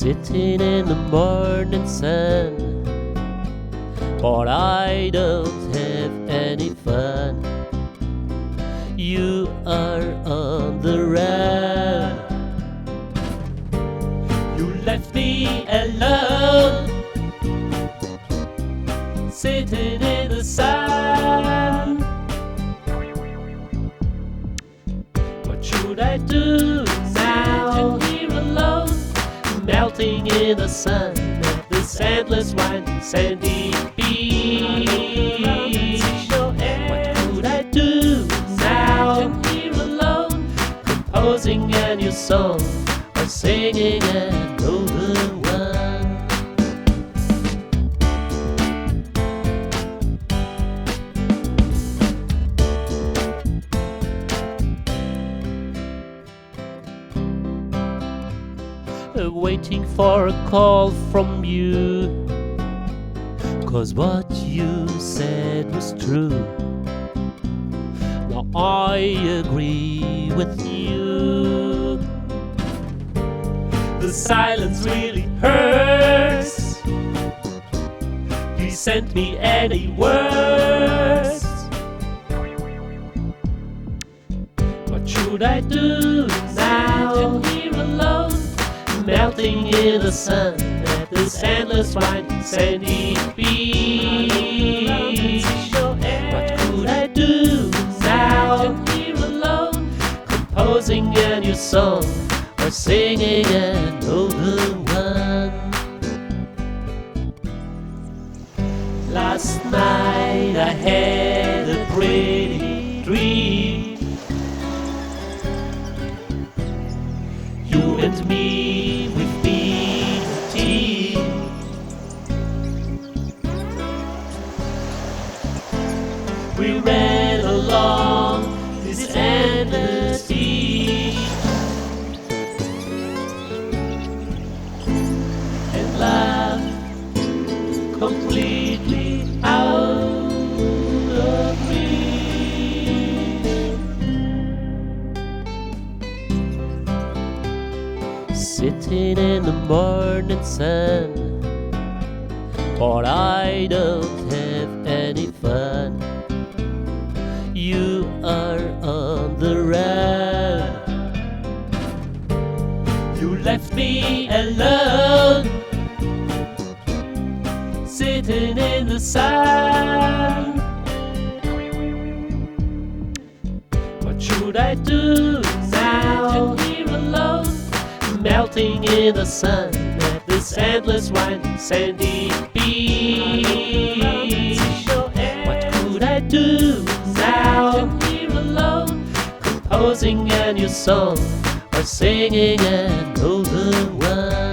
Sitting in the morning sun, but I don't have any fun. You are on the run. You left me alone, sitting in the sun. What should I do now? Here alone, melting in the sun at this endless white sandy beach. What could I do now? Here alone, composing a new song or singing an older one. Waiting for a call from you, 'cause what you said was true. Now I agree with you. The silence really hurts. You sent me any worse. What should I do now? Here alone, melting in the sun at this endless white sandy beach. What could I do now? Here alone, composing a new song or singing an older one. Last night I had a pretty dream. You and me, we've been a team. We ran along this endless beach and laughed completely out of reach. Sitting in the morning sun, but I don't have any fun. You are on the run. You left me alone, sitting in the sun. What should I do now? Here alone, melting in the sun at this endless white sandy beach. What could I do now? Here alone, composing a new song or singing an older one.